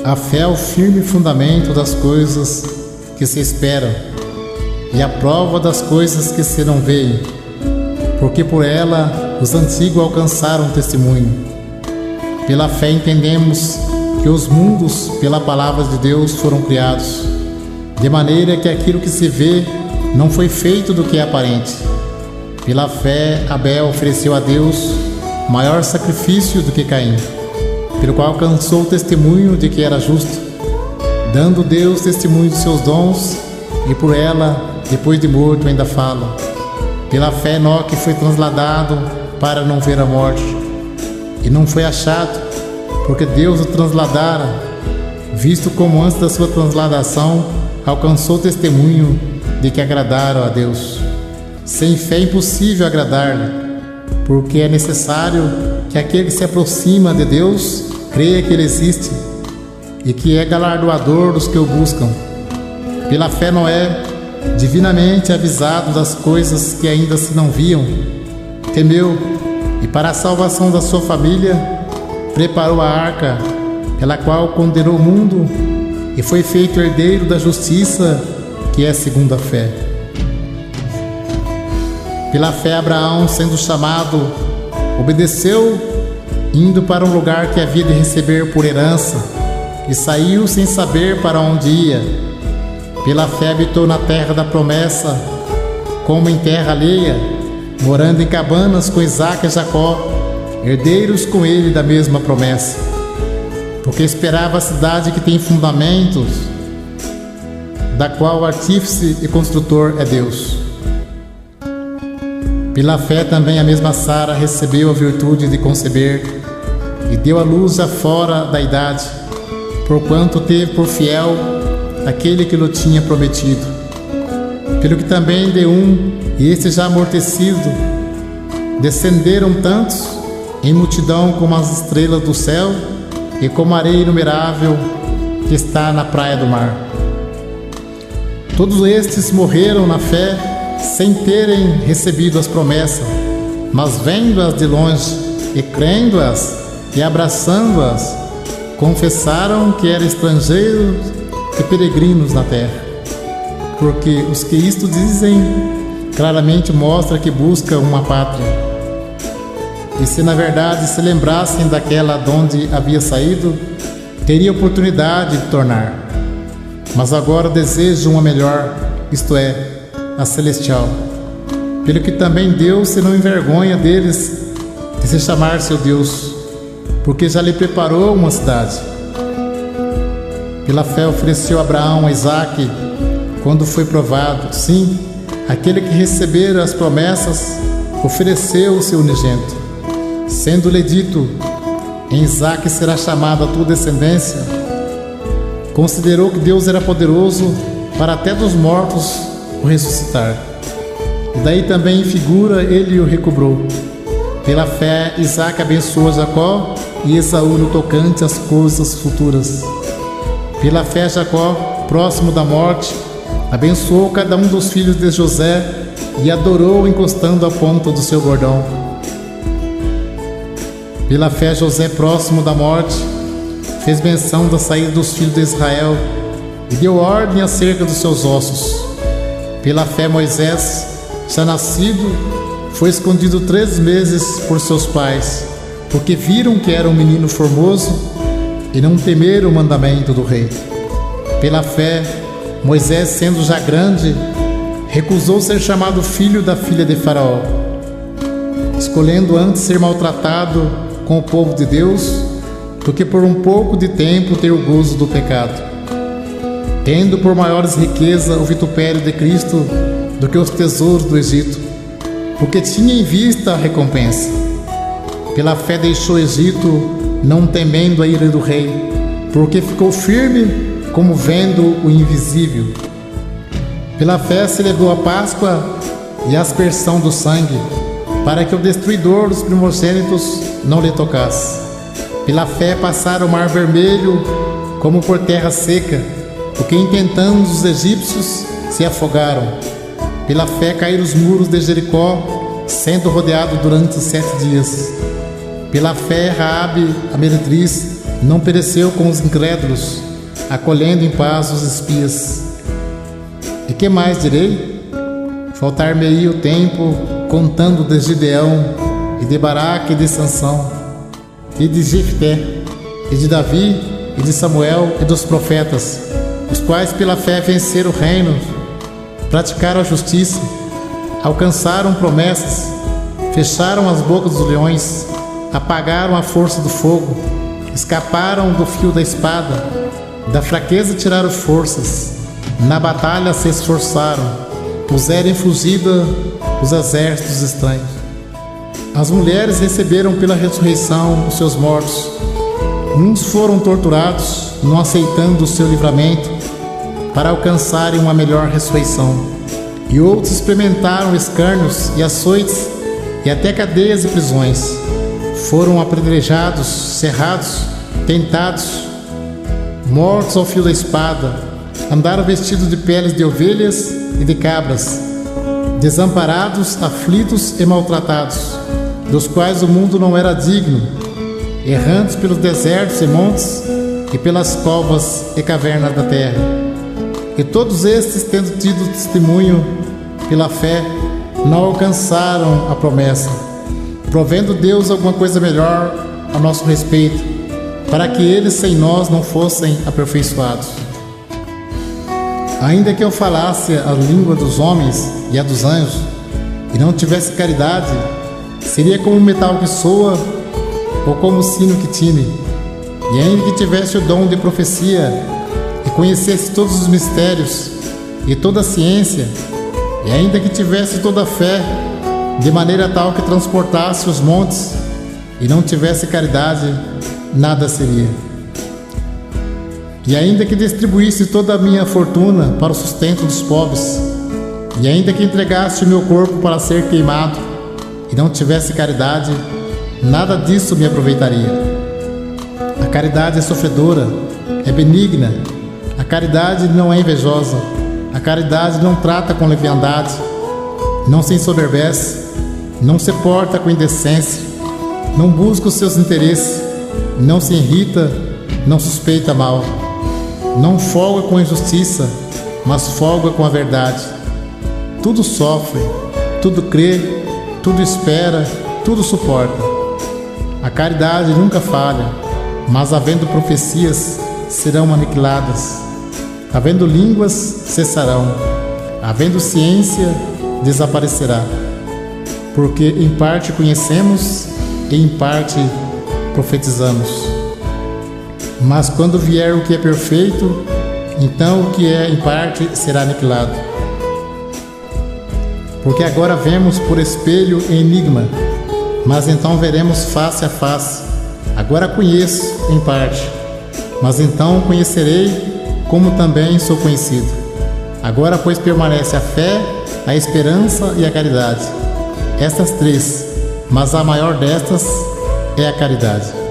A fé é o firme fundamento das coisas que se esperam e a prova das coisas que se não veem, porque por ela os antigos alcançaram testemunho. Pela fé entendemos que os mundos, pela palavra de Deus, foram criados, de maneira que aquilo que se vê não foi feito do que é aparente. Pela fé, Abel ofereceu a Deus maior sacrifício do que Caim, pelo qual alcançou o testemunho de que era justo, dando Deus testemunho de seus dons, e por ela, depois de morto, ainda fala. Pela fé, Enoque foi transladado para não ver a morte, e não foi achado, porque Deus o transladara, visto como antes da sua transladação alcançou testemunho de que agradaram a Deus. Sem fé é impossível agradar-lhe, porque é necessário que aquele que se aproxima de Deus creia que Ele existe e que é galardoador dos que o buscam. Pela fé, Noé, divinamente avisado das coisas que ainda se não viam, temeu e, para a salvação da sua família, preparou a arca, pela qual condenou o mundo e foi feito herdeiro da justiça, que é segundo a fé. Pela fé, Abraão, sendo chamado, obedeceu, indo para um lugar que havia de receber por herança, e saiu sem saber para onde ia. Pela fé habitou na terra da promessa, como em terra alheia, morando em cabanas com Isaque e Jacó, herdeiros com ele da mesma promessa, porque esperava a cidade que tem fundamentos, da qual o artífice e construtor é Deus. Pela fé também a mesma Sara recebeu a virtude de conceber e deu à luz já fora da idade, porquanto teve por fiel aquele que lhe tinha prometido. Pelo que também de um, e este já amortecido, descenderam tantos em multidão como as estrelas do céu e como a areia inumerável que está na praia do mar. Todos estes morreram na fé sem terem recebido as promessas, mas vendo-as de longe e crendo-as e abraçando-as, confessaram que eram estrangeiros e peregrinos na terra. Porque os que isto dizem claramente mostra que buscam uma pátria. E se na verdade se lembrassem daquela de onde havia saído, teria oportunidade de tornar. Mas agora desejam uma melhor, isto é, a celestial. Pelo que também Deus se não envergonha deles de se chamar seu Deus, porque já lhe preparou uma cidade. Pela fé ofereceu Abraão a Isaque quando foi provado. Sim, aquele que recebera as promessas ofereceu o seu unigênito, sendo-lhe dito: em Isaque será chamada a tua descendência. Considerou que Deus era poderoso para até dos mortos o ressuscitar. E daí também em figura ele o recobrou. Pela fé, Isaque abençoou Jacó e Esaú no tocante às coisas futuras. Pela fé, Jacó, próximo da morte, abençoou cada um dos filhos de José e adorou encostando a ponta do seu bordão. Pela fé, José, próximo da morte, fez menção da saída dos filhos de Israel e deu ordem acerca dos seus ossos. Pela fé, Moisés, já nascido, foi escondido 3 meses por seus pais, porque viram que era um menino formoso e não temeram o mandamento do rei. Pela fé, Moisés, sendo já grande, recusou ser chamado filho da filha de Faraó, escolhendo antes ser maltratado com o povo de Deus, do que por um pouco de tempo ter o gozo do pecado, tendo por maiores riqueza o vitupério de Cristo do que os tesouros do Egito, porque tinha em vista a recompensa. Pela fé deixou o Egito, não temendo a ira do rei, porque ficou firme como vendo o invisível. Pela fé celebrou a Páscoa e a aspersão do sangue, para que o destruidor dos primogênitos não lhe tocasse. Pela fé passaram o mar vermelho como por terra seca, porque intentando os egípcios se afogaram. Pela fé caíram os muros de Jericó, sendo rodeado durante 7 dias. Pela fé Raabe, a meretriz, não pereceu com os incrédulos, acolhendo em paz os espias. E que mais direi? Faltar-me-ia o tempo, contando de Gideão, e de Baraque, e de Sansão, e de Jefté, e de Davi, e de Samuel, e dos profetas, os quais pela fé venceram o reino, praticaram a justiça, alcançaram promessas, fecharam as bocas dos leões, apagaram a força do fogo, escaparam do fio da espada, da fraqueza tiraram forças, na batalha se esforçaram, puseram em fugida os exércitos estranhos. As mulheres receberam pela ressurreição os seus mortos. Uns foram torturados, não aceitando o seu livramento, para alcançarem uma melhor ressurreição. E outros experimentaram escárnios e açoites e até cadeias e prisões. Foram apedrejados, cerrados, tentados, mortos ao fio da espada. Andaram vestidos de peles de ovelhas e de cabras, desamparados, aflitos e maltratados, dos quais o mundo não era digno, errantes pelos desertos e montes e pelas covas e cavernas da terra. E todos estes, tendo tido testemunho pela fé, não alcançaram a promessa, provendo Deus alguma coisa melhor a nosso respeito, para que eles sem nós não fossem aperfeiçoados. Ainda que eu falasse a língua dos homens e a dos anjos, e não tivesse caridade, seria como um metal que soa, ou como um sino que tine. E ainda que tivesse o dom de profecia, e conhecesse todos os mistérios, e toda a ciência, e ainda que tivesse toda a fé, de maneira tal que transportasse os montes, e não tivesse caridade, nada seria. E ainda que distribuísse toda a minha fortuna para o sustento dos pobres, e ainda que entregasse o meu corpo para ser queimado, e não tivesse caridade, nada disso me aproveitaria. A caridade é sofredora, é benigna, a caridade não é invejosa, a caridade não trata com leviandade, não se ensoberbece, não se porta com indecência, não busca os seus interesses, não se irrita, não suspeita mal, não folga com a injustiça, mas folga com a verdade. Tudo sofre, tudo crê, tudo espera, tudo suporta. A caridade nunca falha, mas havendo profecias, serão aniquiladas. Havendo línguas, cessarão. Havendo ciência, desaparecerá. Porque em parte conhecemos e em parte profetizamos. Mas quando vier o que é perfeito, então o que é em parte será aniquilado. Porque agora vemos por espelho e enigma, mas então veremos face a face. Agora conheço em parte, mas então conhecerei como também sou conhecido. Agora, pois, permanece a fé, a esperança e a caridade. Estas três, mas a maior destas é a caridade.